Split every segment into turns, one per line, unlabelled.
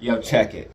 Yo, check it.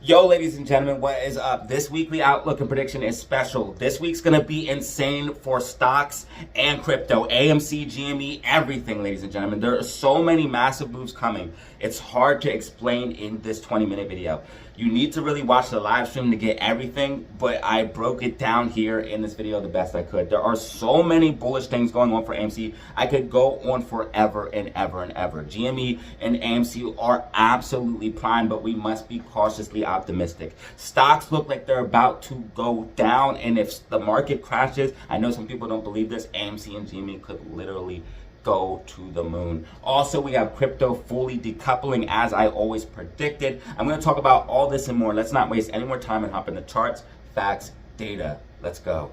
Yo, ladies and gentlemen, what is up? This weekly outlook and prediction is special. This week's gonna be insane for stocks and crypto, AMC, GME, everything, ladies and gentlemen. There are so many massive moves coming. It's hard to explain in this 20-minute video. You need to really watch the live stream to get everything, but I broke it down here in this video the best I could. There are so many bullish things going on for AMC. I could go on forever and ever and ever. GME and AMC are absolutely prime, but we must be cautiously optimistic. Stocks look like they're about to go down, and if the market crashes, I know some people don't believe this, AMC and GME could literally go to the moon. Also, we have crypto fully decoupling as I always predicted. I'm going to talk about all this and more. Let's not waste any more time and hop in the charts, facts, data. Let's go.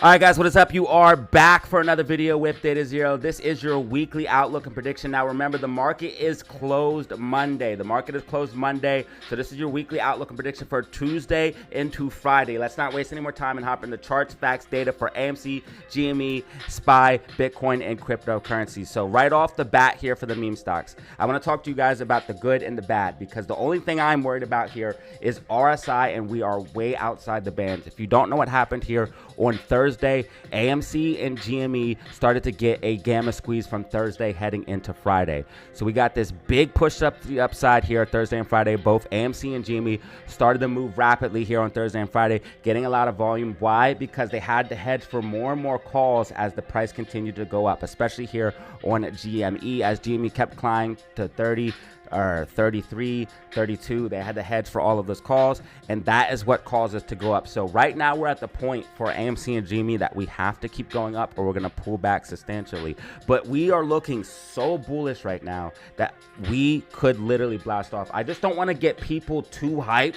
All right, guys, what is up? You are back for another video with DataZero. This is your weekly outlook and prediction. Now, remember, the market is closed Monday. The market is closed Monday, so this is your weekly outlook and prediction for Tuesday into Friday. Let's not waste any more time and hop into charts, facts, data for AMC, GME, SPY, Bitcoin, and cryptocurrencies. So right off the bat here for the meme stocks, I want to talk to you guys about the good and the bad, because the only thing I'm worried about here is RSI, and we are way outside the bands. If you don't know what happened here on Thursday, AMC and GME started to get a gamma squeeze from Thursday heading into Friday. So we got this big push up to the upside here Thursday and Friday. Both AMC and GME started to move rapidly here on Thursday and Friday, getting a lot of volume. Why? Because they had to hedge for more and more calls as the price continued to go up, especially here on GME. As GME kept climbing to 30 or 33, 32, they had to hedge for all of those calls, and that is what caused us to go up. So right now we're at the point for AMC and GME that we have to keep going up or we're going to pull back substantially. But we are looking so bullish right now that we could literally blast off. I just don't want to get people too hyped,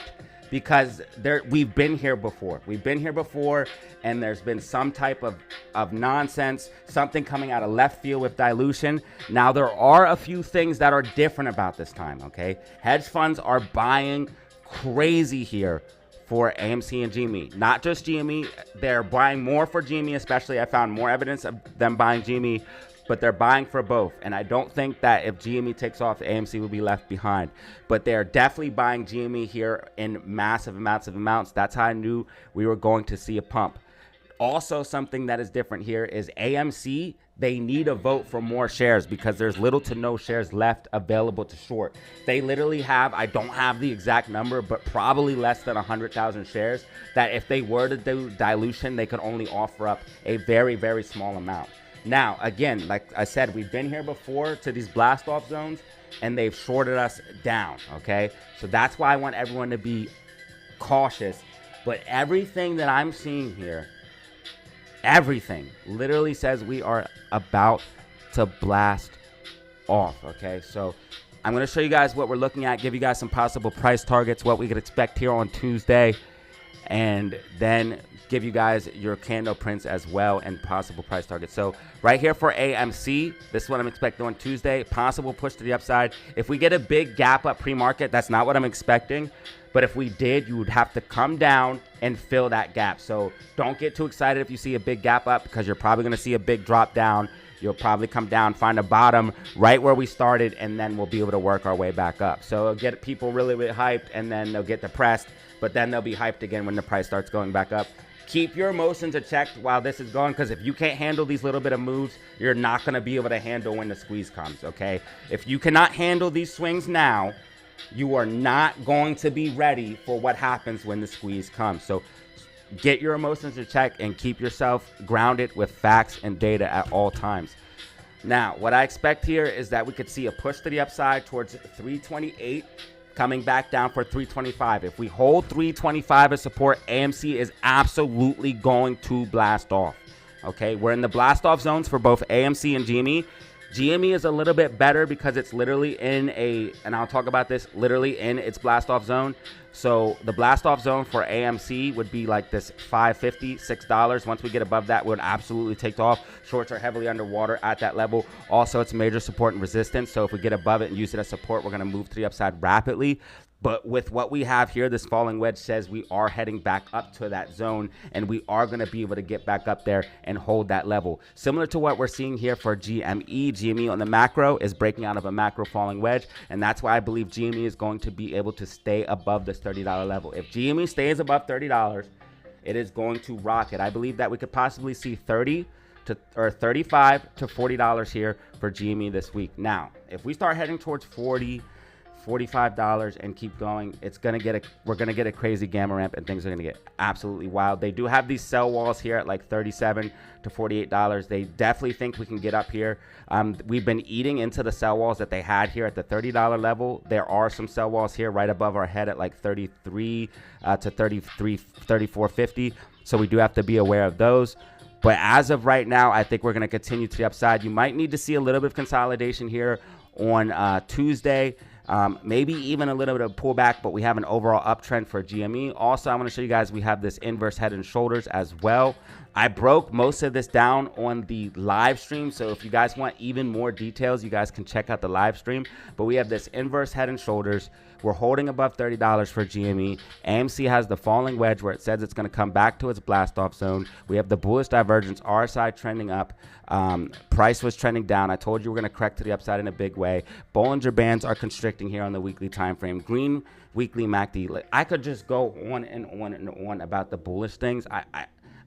because we've been here before. We've been here before, and there's been some type of nonsense, something coming out of left field with dilution. Now, there are a few things that are different about this time, okay? Hedge funds are buying crazy here for AMC and GME. Not just GME, they're buying more for GME especially. I found more evidence of them buying GME, but they're buying for both. And I don't think that if GME takes off, AMC will be left behind. But they're definitely buying GME here in massive amounts. That's how I knew we were going to see a pump. Also, something that is different here is AMC, they need a vote for more shares because there's little to no shares left available to short. They literally have, I don't have the exact number, but probably less than 100,000 shares that if they were to do dilution, they could only offer up a very, very small amount. Now, again, like I said, we've been here before to these blast off zones, and they've shorted us down, okay? So that's why I want everyone to be cautious. But everything that I'm seeing here, everything literally says we are about to blast off, okay? So I'm going to show you guys what we're looking at, give you guys some possible price targets, what we could expect here on Tuesday, and then give you guys your candle prints as well and possible price targets. So right here for AMC, this is what I'm expecting on Tuesday. Possible push to the upside. If we get a big gap up pre-market, that's not what I'm expecting. But if we did, you would have to come down and fill that gap. So don't get too excited if you see a big gap up, because you're probably going to see a big drop down. You'll probably come down, find a bottom right where we started, and then we'll be able to work our way back up. So it'll get people really, really hyped, and then they'll get depressed, but then they'll be hyped again when the price starts going back up. Keep your emotions in check while this is going, because if you can't handle these little bit of moves, you're not going to be able to handle when the squeeze comes, okay? If you cannot handle these swings now, you are not going to be ready for what happens when the squeeze comes. So get your emotions in check and keep yourself grounded with facts and data at all times. Now, what I expect here is that we could see a push to the upside towards 328, coming back down for 325. If we hold 325 as support, AMC is absolutely going to blast off. Okay, we're in the blast off zones for both AMC and GME. GME is a little bit better because it's literally in a, and I'll talk about this, literally in its blast off zone. So the blast off zone for AMC would be like this $5.50, $6. Once we get above that, we would absolutely take off. Shorts are heavily underwater at that level. Also, it's major support and resistance. So if we get above it and use it as support, we're going to move to the upside rapidly. But with what we have here, this falling wedge says we are heading back up to that zone, and we are going to be able to get back up there and hold that level. Similar to what we're seeing here for GME. GME on the macro is breaking out of a macro falling wedge, and that's why I believe GME is going to be able to stay above this $30 level. If GME stays above $30, it is going to rocket. I believe that we could possibly see $35 to $40 here for GME this week. Now, if we start heading towards $45 and keep going, we're gonna get a crazy gamma ramp, and things are gonna get absolutely wild. They do have these sell walls here at like $37 to $48. They definitely think we can get up here. We've been eating into the sell walls that they had here at the $30 level. There are some sell walls here right above our head at like 33 to 34.50. So we do have to be aware of those. But as of right now, I think we're going to continue to the upside. You might need to see a little bit of consolidation here on Tuesday. Maybe even a little bit of pullback, but we have an overall uptrend for GME. Also, I want to show you guys we have this inverse head and shoulders as well. I broke most of this down on the live stream, so if you guys want even more details, you guys can check out the live stream. But we have this inverse head and shoulders. We're holding above $30 for GME. AMC has the falling wedge where it says it's going to come back to its blast off zone. We have the bullish divergence, RSI trending up. Price was trending down. I told you we're going to correct to the upside in a big way. Bollinger Bands are constricting here on the weekly time frame. Green weekly MACD. I could just go on and on and on about the bullish things.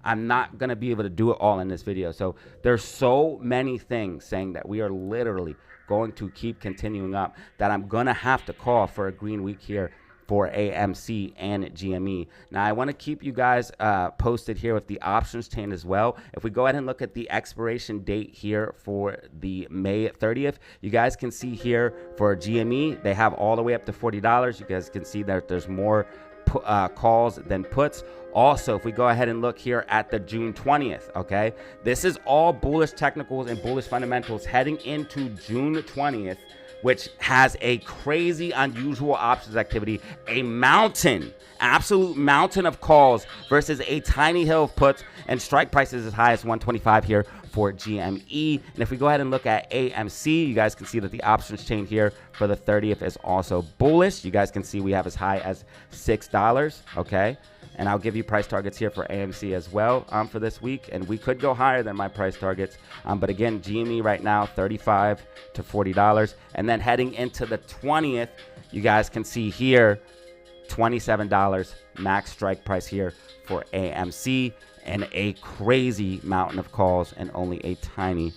I'm not going to be able to do it all in this video. So there's so many things saying that we are literally going to keep continuing up that I'm going to have to call for a green week here for AMC and GME. Now, I want to keep you guys posted here with the options chain as well. If we go ahead and look at the expiration date here for the May 30th, you guys can see here for GME, they have all the way up to $40. You guys can see that there's more calls than puts. Also, if we go ahead and look here at the June 20th, okay, this is all bullish technicals and bullish fundamentals heading into June 20th, which has a crazy, unusual options activity, a mountain, absolute mountain of calls versus a tiny hill of puts, and strike prices as high as 125 here for GME. And if we go ahead and look at AMC, you guys can see that the options chain here for the 30th is also bullish. You guys can see we have as high as $6, okay? And I'll give you price targets here for AMC as well for this week. And we could go higher than my price targets. But again, GME right now, $35 to $40. And then heading into the 20th, you guys can see here, $27 max strike price here for AMC, and a crazy mountain of calls and only a tiny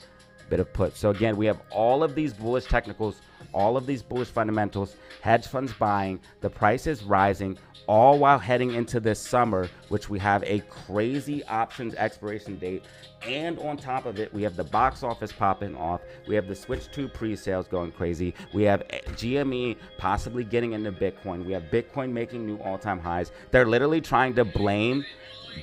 bit of puts. So again, we have all of these bullish technicals, all of these bullish fundamentals, hedge funds buying, the price is rising, all while heading into this summer, which we have a crazy options expiration date. And on top of it, we have the box office popping off. We have the Switch 2 pre-sales going crazy. We have GME possibly getting into Bitcoin. We have Bitcoin making new all-time highs. They're literally trying to blame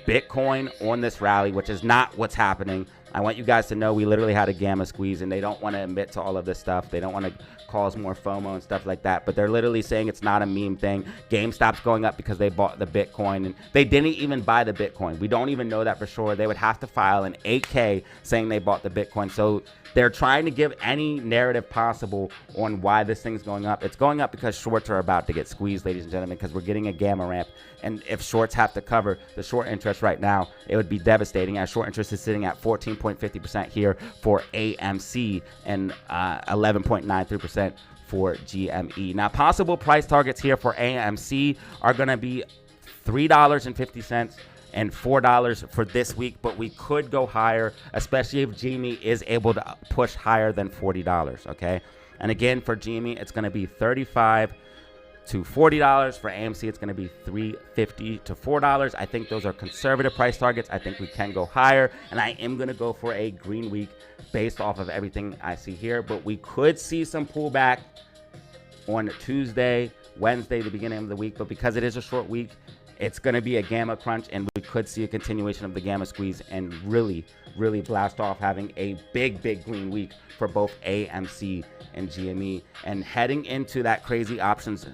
Bitcoin on this rally, which is not what's happening. I want you guys to know we literally had a gamma squeeze, and they don't want to admit to all of this stuff. They don't want to cause more FOMO and stuff like that, but they're literally saying it's not a meme thing. GameStop's going up because they bought the Bitcoin, and they didn't even buy the Bitcoin. We don't even know that for sure. They would have to file an 8K saying they bought the Bitcoin. So they're trying to give any narrative possible on why this thing's going up. It's going up because shorts are about to get squeezed, ladies and gentlemen, because we're getting a gamma ramp. And if shorts have to cover the short interest right now, it would be devastating, as short interest is sitting at 14.50% here for AMC and 11.93% for GME. Now, possible price targets here for AMC are going to be $3.50 and $4 for this week, but we could go higher, especially if GME is able to push higher than $40, okay? And again, for GME, it's going to be $35 to $40. For AMC, it's going to be $3.50 to $4. I think those are conservative price targets. I think we can go higher, and I am going to go for a green week based off of everything I see here, but we could see some pullback on Tuesday, Wednesday, the beginning of the week, but because it is a short week, It's going to be a gamma crunch, and we could see a continuation of the gamma squeeze and really, really blast off, having a big, big green week for both AMC and GME. And heading into that crazy options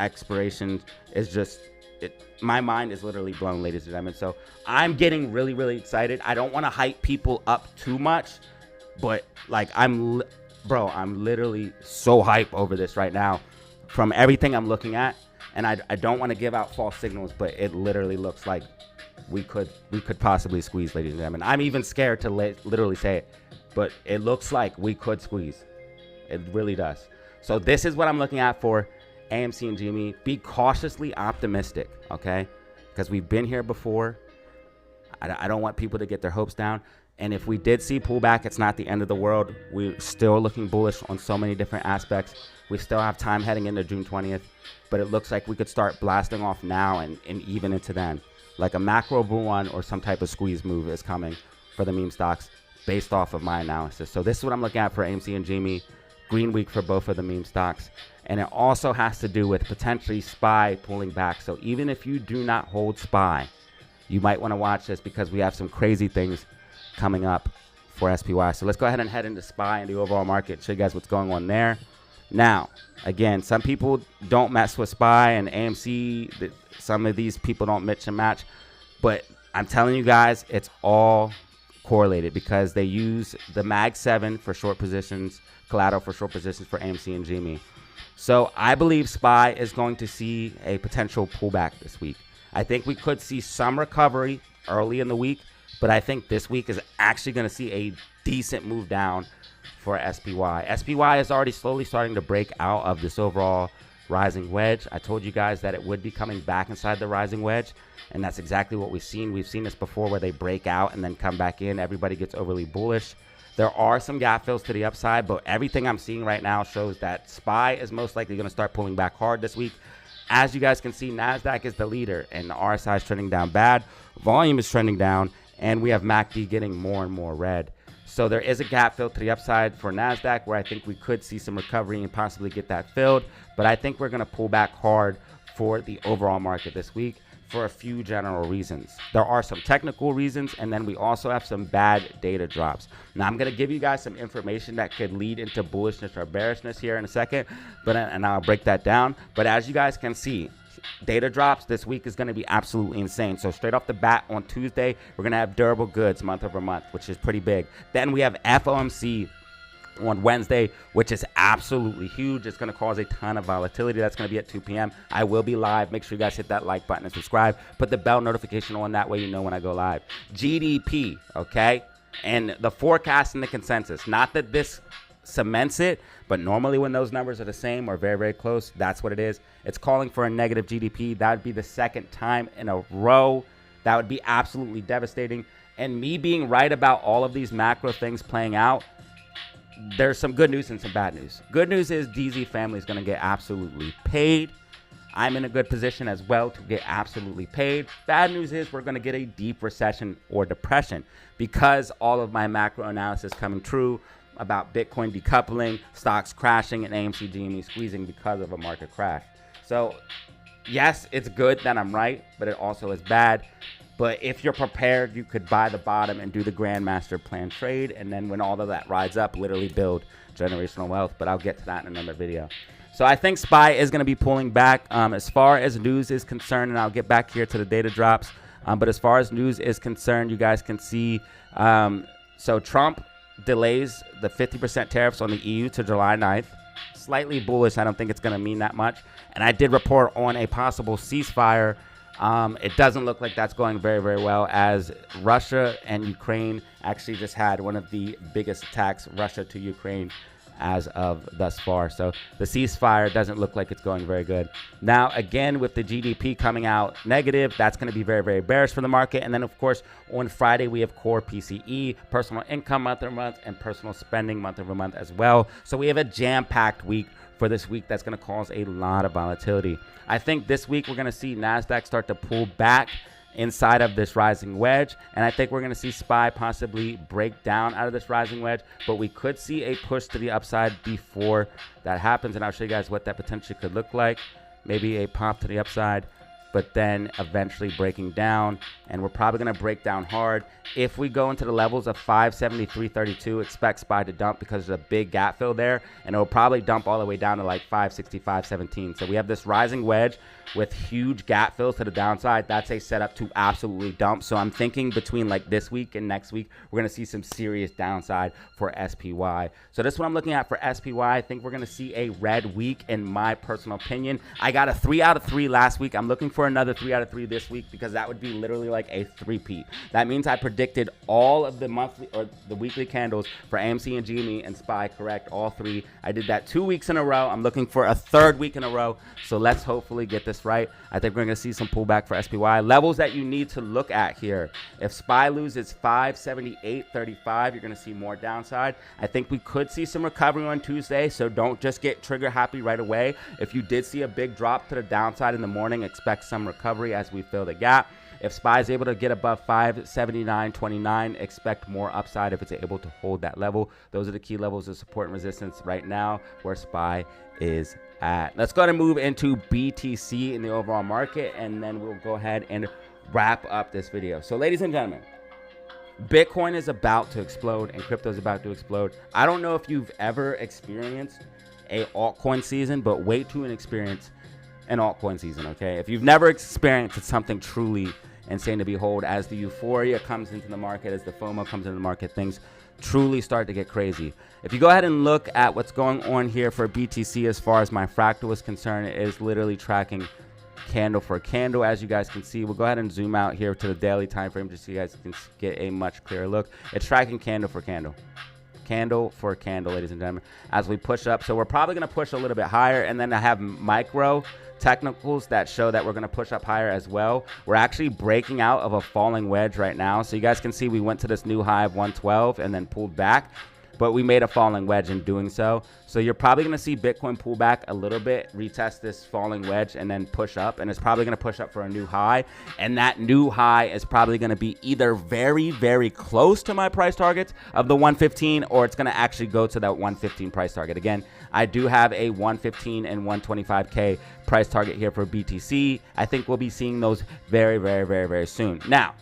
expiration is just, my mind is literally blown, ladies and gentlemen. So I'm getting really, really excited. I don't want to hype people up too much, but like I'm literally so hype over this right now from everything I'm looking at. And I don't want to give out false signals, but it literally looks like we could possibly squeeze, ladies and gentlemen. I'm even scared to literally say it, but it looks like we could squeeze. It really does. So this is what I'm looking at for AMC and GME. Be cautiously optimistic, okay? Because we've been here before. I don't want people to get their hopes down. And if we did see pullback, it's not the end of the world. We're still looking bullish on so many different aspects. We still have time heading into June 20th, but it looks like we could start blasting off now and even into then. Like a macro bull run or some type of squeeze move is coming for the meme stocks based off of my analysis. So this is what I'm looking at for AMC and GME. Green week for both of the meme stocks. And it also has to do with potentially SPY pulling back. So even if you do not hold SPY, you might want to watch this because we have some crazy things coming up for SPY. So let's go ahead and head into SPY and the overall market, show you guys what's going on there. Now, again, some people don't mess with SPY and AMC. Some of these people don't mix and match. But I'm telling you guys, it's all correlated because they use the Mag 7 for short positions, collateral for short positions for AMC and GME. So I believe SPY is going to see a potential pullback this week. I think we could see some recovery early in the week, but I think this week is actually going to see a decent move down for SPY. SPY is already slowly starting to break out of this overall rising wedge. I told you guys that it would be coming back inside the rising wedge, and that's exactly what we've seen. We've seen this before where they break out and then come back in. Everybody gets overly bullish. There are some gap fills to the upside, but everything I'm seeing right now shows that SPY is most likely going to start pulling back hard this week. As you guys can see, NASDAQ is the leader, and the RSI is trending down bad. Volume is trending down, and we have MACD getting more and more red. So there is a gap fill to the upside for NASDAQ where I think we could see some recovery and possibly get that filled. But I think we're going to pull back hard for the overall market this week for a few general reasons. There are some technical reasons, and then we also have some bad data drops. Now, I'm going to give you guys some information that could lead into bullishness or bearishness here in a second, and I'll break that down. But as you guys can see, data drops this week is going to be absolutely insane. So straight off the bat on Tuesday, we're going to have durable goods month over month, which is pretty big. Then we have FOMC on Wednesday, which is absolutely huge. It's going to cause a ton of volatility. That's going to be at 2 p.m. I will be live. Make sure you guys hit that like button and subscribe. Put the bell notification on. That way you know when I go live. GDP, okay? And the forecast and the consensus. Not that this cements it, but normally when those numbers are the same or very, very close, that's what it is. It's calling for a negative GDP. That would be the second time in a row. That would be absolutely devastating. And me being right about all of these macro things playing out, there's some good news and some bad news. Good news is DZ family is going to get absolutely paid. I'm in a good position as well to get absolutely paid. Bad news is we're going to get a deep recession or depression because all of my macro analysis coming true about Bitcoin decoupling, stocks crashing, and AMC GME squeezing because of a market crash. So yes, it's good that I'm right, but it also is bad. But if you're prepared, you could buy the bottom and do the Grandmaster plan trade. And then when all of that rides up, literally build generational wealth. But I'll get to that in another video. So I think SPY is going to be pulling back as far as news is concerned. And I'll get back here to the data drops. But as far as news is concerned, you guys can see. So Trump delays the 50% tariffs on the EU to July 9th. Slightly bullish. I don't think it's going to mean that much. And I did report on a possible ceasefire. It doesn't look like that's going very, very well, as Russia and Ukraine actually just had one of the biggest attacks, Russia to Ukraine, as of thus far. So the ceasefire doesn't look like it's going very good. Now, again, with the GDP coming out negative, that's going to be very, very bearish for the market. And then, of course, on Friday, we have core PCE, personal income month over month, and personal spending month over month as well. So we have a jam-packed week for this week that's going to cause a lot of volatility. I think this week we're going to see NASDAQ start to pull back inside of this rising wedge, and I think we're going to see SPY possibly break down out of this rising wedge, but we could see a push to the upside before that happens, and I'll show you guys what that potentially could look like. Maybe a pop to the upside
but then eventually breaking down, and we're probably going to break down hard. If we go into the levels of 573.32, expect SPY to dump because there's a big gap fill there, and it'll probably dump all the way down to like 565.17. So we have this rising wedge with huge gap fills to the downside. That's a setup to absolutely dump. So I'm thinking between like this week and next week, we're going to see some serious downside for SPY. So this is what I'm looking at for SPY. I think we're going to see a red week in my personal opinion. I got a 3 out of 3 last week. I'm looking for another 3 out of 3 this week because that would be literally like a three-peat. That means I predicted all of the monthly or the weekly candles for AMC and GME and SPY correct, all 3. I did that 2 weeks in a row. I'm looking for a 3rd week in a row. So let's hopefully get this right. I think we're going to see some pullback for SPY. Levels that you need to look at here. If SPY loses 578.35, you're going to see more downside. I think we could see some recovery on Tuesday, so don't just get trigger happy right away. If you did see a big drop to the downside in the morning, expect some recovery as we fill the gap. If SPY is able to get above 579.29, expect more upside if it's able to hold that level. Those are the key levels of support and resistance right now where SPY is at. Let's go ahead and move into BTC in the overall market, and then we'll go ahead and wrap up this video. So ladies and gentlemen, Bitcoin is about to explode and crypto is about to explode. I don't know if you've ever experienced a altcoin season, but wait to experience an altcoin season, okay? If you've never experienced it, something truly insane to behold. As the euphoria comes into the market, as the FOMO comes into the market, things truly start to get crazy. If you go ahead and look at what's going on here for BTC as far as my fractal is concerned, it is literally tracking candle for candle. As you guys can see, we'll go ahead and zoom out here to the daily time frame just so you guys can get a much clearer look. It's tracking candle for candle. Candle for candle, ladies and gentlemen, as we push up. So we're probably going to push a little bit higher, and then I have micro technicals that show that we're going to push up higher as well. We're actually breaking out of a falling wedge right now. So you guys can see we went to this new high of 112 and then pulled back, but we made a falling wedge in doing so. So you're probably going to see Bitcoin pull back a little bit, retest this falling wedge, and then push up. And it's probably going to push up for a new high. And that new high is probably going to be either very, very close to my price targets of the 115, or it's going to actually go to that 115 price target. Again, I do have a 115 and 125K price target here for BTC. I think we'll be seeing those very, very, very, very soon. Now,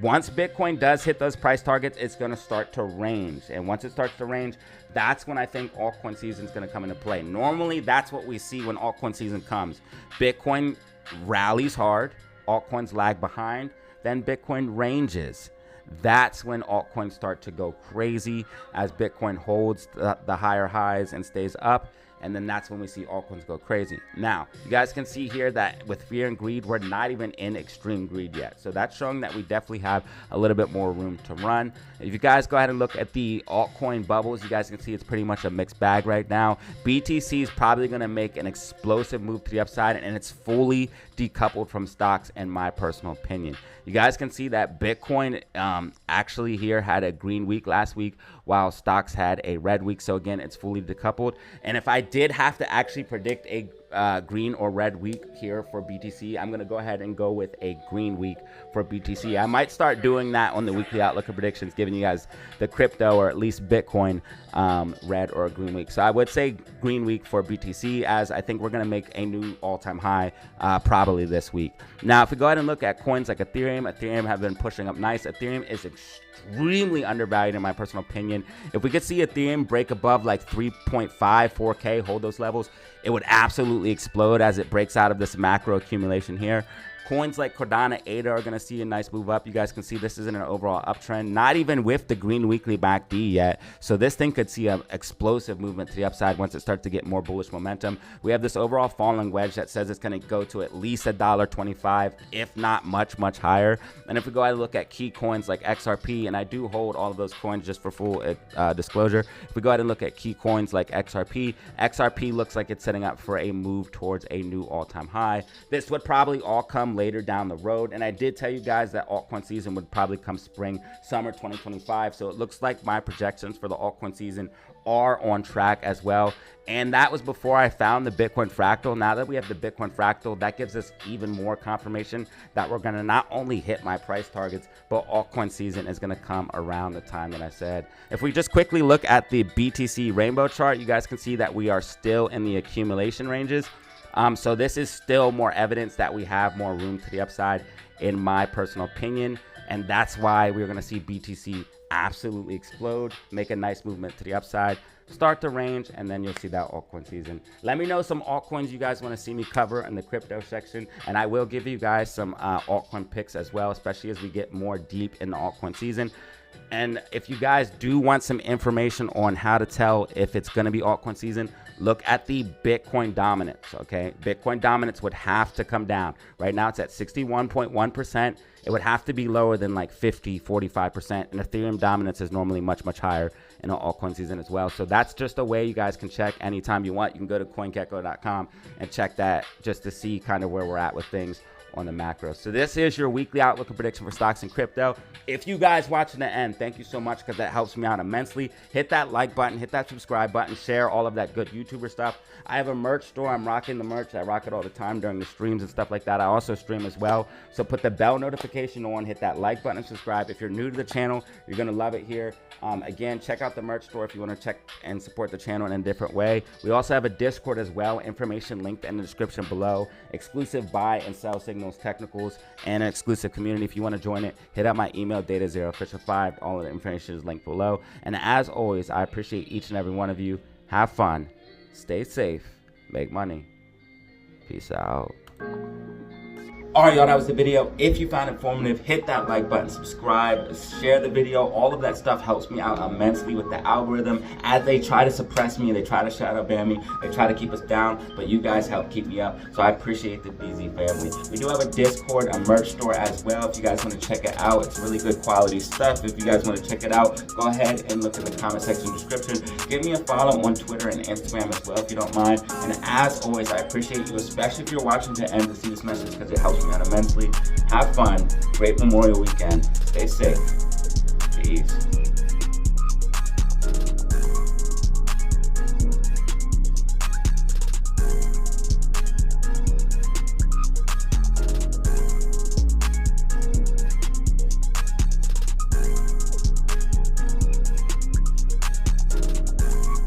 once Bitcoin does hit those price targets, it's going to start to range. And once it starts to range, that's when I think altcoin season is going to come into play. Normally, that's what we see when altcoin season comes. Bitcoin rallies hard, altcoins lag behind, then Bitcoin ranges. That's when altcoins start to go crazy as Bitcoin holds the higher highs and stays up. And then that's when we see altcoins go crazy. Now, you guys can see here that with fear and greed, we're not even in extreme greed yet. So that's showing that we definitely have a little bit more room to run. If you guys go ahead and look at the altcoin bubbles, you guys can see it's pretty much a mixed bag right now. BTC is probably going to make an explosive move to the upside, and it's fully decoupled from stocks in my personal opinion. You guys can see that Bitcoin actually here had a green week last week while stocks had a red week. So again, it's fully decoupled. And if I did have to actually predict a green or red week here for BTC, I'm going to go ahead and go with a green week for BTC. I might start doing that on the weekly outlook of predictions, giving you guys the crypto or at least Bitcoin red or green week. So I would say green week for BTC, as I think we're going to make a new all-time high probably this week. Now, if we go ahead and look at coins like Ethereum have been pushing up nice. Ethereum is extremely undervalued in my personal opinion. If we could see Ethereum break above like 3.5, 4K, hold those levels, it would absolutely explode as it breaks out of this macro accumulation here. Coins like Cardano, ADA are going to see a nice move up. You guys can see this isn't an overall uptrend, not even with the green weekly MACD yet. So this thing could see an explosive movement to the upside once it starts to get more bullish momentum. We have this overall falling wedge that says it's going to go to at least $1.25, if not much, much higher. And if we go ahead and look at key coins like XRP, and I do hold all of those coins just for full disclosure. If we go ahead and look at key coins like XRP looks like it's setting up for a move towards a new all-time high. This would probably all come later down the road, and I did tell you guys that altcoin season would probably come spring, summer 2025. So it looks like my projections for the altcoin season are on track as well. And that was before I found the Bitcoin fractal. Now that we have the Bitcoin fractal, that gives us even more confirmation that we're going to not only hit my price targets, but altcoin season is going to come around the time that I said. If we just quickly look at the BTC rainbow chart, you guys can see that we are still in the accumulation ranges. So this is still more evidence that we have more room to the upside, in my personal opinion. And that's why we're going to see BTC absolutely explode, make a nice movement to the upside, start to range, and then you'll see that altcoin season. Let me know some altcoins you guys want to see me cover in the crypto section, and I will give you guys some altcoin picks as well, especially as we get more deep in the altcoin season. And if you guys do want some information on how to tell if it's going to be altcoin season, look at the Bitcoin dominance, okay? Bitcoin dominance would have to come down. Right now it's at 61.1%. It would have to be lower than like 50, 45%. And Ethereum dominance is normally much, much higher in an altcoin season as well. So that's just a way you guys can check anytime you want. You can go to CoinGecko.com and check that just to see kind of where we're at with things on the macro. So this is your weekly outlook and prediction for stocks and crypto. If you guys watch to the end, thank you so much, because that helps me out immensely. Hit that like button, hit that subscribe button, share all of that good YouTuber stuff. I have a merch store. I'm rocking the merch. I rock it all the time during the streams and stuff like that. I also stream as well. So put the bell notification on, hit that like button and subscribe. If you're new to the channel, you're going to love it here. Again, check out the merch store if you want to check and support the channel in a different way. We also have a Discord as well. Information linked in the description below. Exclusive buy and sell signals, technicals, and an exclusive community. If you want to join it, hit up my email, DataZero Official 5. All of the information is linked below. And as always, I appreciate each and every one of you. Have fun. Stay safe. Make money. Peace out.
All right, y'all, that was the video. If you found it informative, hit that like button, subscribe, share the video. All of that stuff helps me out immensely with the algorithm. As they try to suppress me, they try to shadow ban me, they try to keep us down, but you guys help keep me up. So I appreciate the DZ family. We do have a Discord, a merch store as well. If you guys want to check it out, it's really good quality stuff. If you guys want to check it out, go ahead and look in the comment section description. Give me a follow on Twitter and Instagram as well, if you don't mind. And as always, I appreciate you, especially if you're watching to the end to see this message, because it helps me out immensely. Have fun. Great Memorial Weekend. Stay safe. Peace.